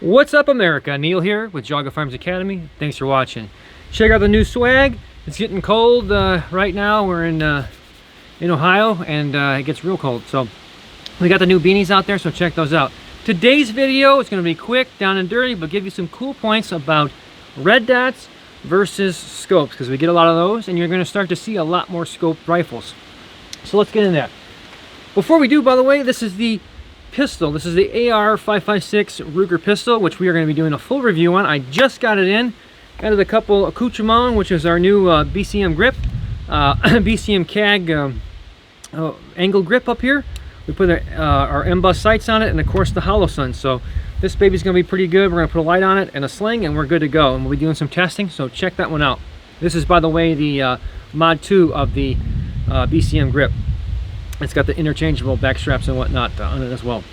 What's up, America? Neil here with Geauga Firearms Academy. Thanks for watching. Check out the new swag. It's getting cold right now. We're in Ohio, and it gets real cold. So we got the new beanies out there, so check those out. Today's video is going to be quick, down and dirty, but give you some cool points about red dots versus scopes, because we get a lot of those, and you're going to start to see a lot more scoped rifles. So let's get in that. Before we do, by the way, this is the pistol. This is the AR-556 Ruger pistol, which we are going to be doing a full review on. I just got it in. Added a couple accoutrements, which is our new BCM grip, BCM CAG angle grip up here. We put our M-Bus sights on it, and of course the hollow sun. So this baby's going to be pretty good. We're going to put a light on it and a sling, and we're good to go. And we'll be doing some testing, so check that one out. This is, by the way, the Mod 2 of the BCM grip. It's got the interchangeable back straps and whatnot on it as well.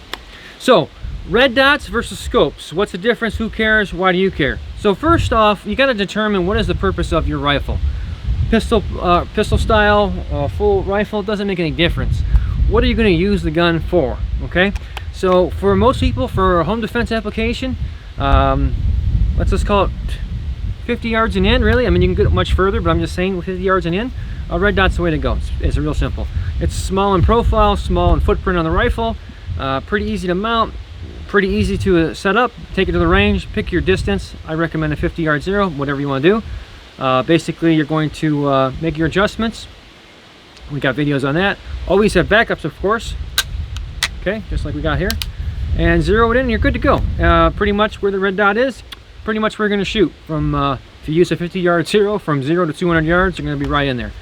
So, red dots versus scopes. What's the difference? Who cares? Why do you care? So first off, you got to determine what is the purpose of your rifle. Pistol style, full rifle, doesn't make any difference. What are you going to use the gun for? Okay. So for most people, for a home defense application, let's just call it 50 yards and in. Really, I mean, you can get much further, but I'm just saying 50 yards and in. A red dot's the way to go. It's real simple. It's small in profile, small in footprint on the rifle, pretty easy to mount, pretty easy to set up, take it to the range, pick your distance. I recommend a 50-yard zero, whatever you want to do. Basically, you're going to make your adjustments. We got videos on that. Always have backups, of course. Okay, just like we got here. And zero it in, and you're good to go. Pretty much where the red dot is, pretty much where you're going to shoot. From if you use a 50-yard zero, from 0 to 200 yards, you're going to be right in there.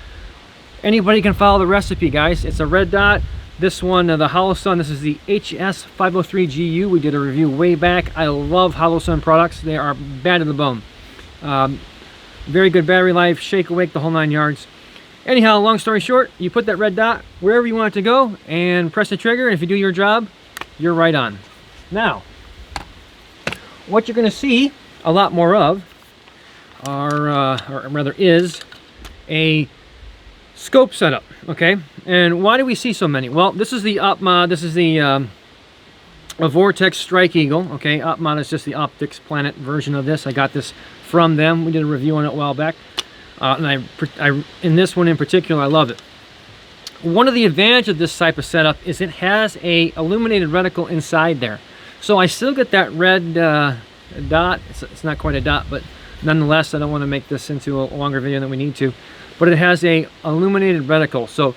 Anybody can follow the recipe, guys. It's a red dot. This one, the hollow sun, this is the HS503GU. We did a review way back. I love hollow sun products. They are bad to the bone. Very good battery life, shake awake, the whole 9 yards. Anyhow, long story short, you put that red dot wherever you want it to go and press the trigger, and if you do your job, you're right on. Now, what you're going to see a lot more of is a scope setup. Okay, and why do we see so many? Well, this is the OpMod. This is the a Vortex Strike Eagle. Okay, OpMod is just the Optics Planet version of this. I got this from them. We did a review on it a while back, and I in this one in particular, I love it. One of the advantages of this type of setup is it has a illuminated reticle inside there, so I still get that red dot. It's not quite a dot, but nonetheless, I don't want to make this into a longer video than we need to. But it has a illuminated reticle, so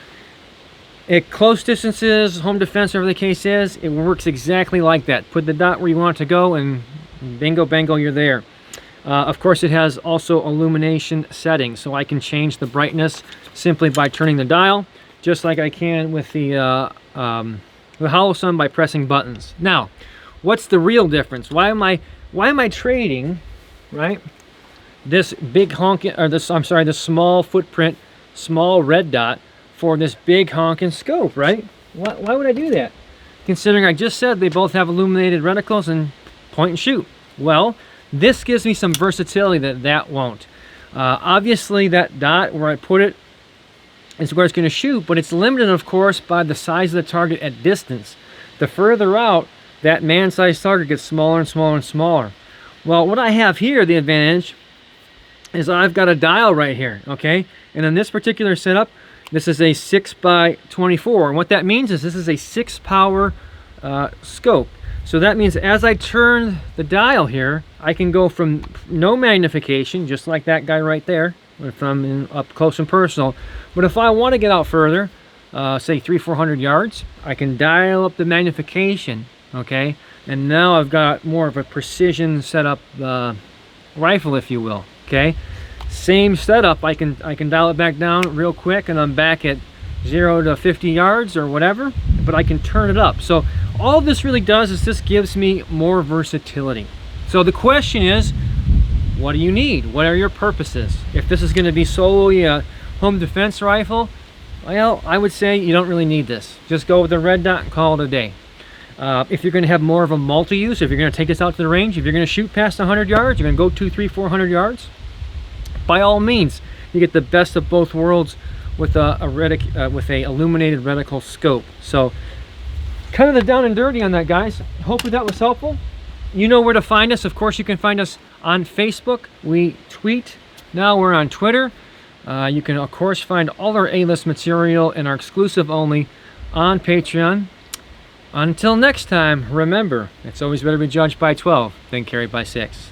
at close distances, home defense, whatever the case is, it works exactly like that. Put the dot where you want it to go, and bingo bango, you're there. Of course, it has also illumination settings, so I can change the brightness simply by turning the dial, just like I can with the hollow sun by pressing buttons. Now, what's the real difference? Why am I trading, right, this big honking, or this, I'm sorry, this small footprint, small red dot for this big honking scope, right? Why would I do that? Considering I just said they both have illuminated reticles and point and shoot. Well, this gives me some versatility that won't. Obviously, that dot where I put it is where it's going to shoot, but it's limited, of course, by the size of the target at distance. The further out, that man-sized target gets smaller and smaller and smaller. Well, what I have here, the advantage, is I've got a dial right here, okay? And in this particular setup, this is a 6x24. And what that means is this is a 6-power scope. So that means as I turn the dial here, I can go from no magnification, just like that guy right there, if I'm up close and personal. But if I want to get out further, say 300-400 yards, I can dial up the magnification, okay? And now I've got more of a precision setup rifle, if you will. Okay, same setup. I can dial it back down real quick, and I'm back at 0 to 50 yards or whatever. But I can turn it up. So all this really does is this gives me more versatility. So the question is, what do you need? What are your purposes? If this is going to be solely a home defense rifle, well, I would say you don't really need this. Just go with the red dot and call it a day. If you're going to have more of a multi-use, if you're going to take this out to the range, if you're going to shoot past 100 yards, you're going to go 200, 300, 400 yards, by all means, you get the best of both worlds with a illuminated reticle scope. So kind of the down and dirty on that, guys. Hopefully that was helpful. You know where to find us. Of course, you can find us on Facebook. We tweet. Now we're on Twitter. You can, of course, find all our A-list material and our exclusive only on Patreon. Until next time, remember, it's always better to be judged by 12 than carried by 6.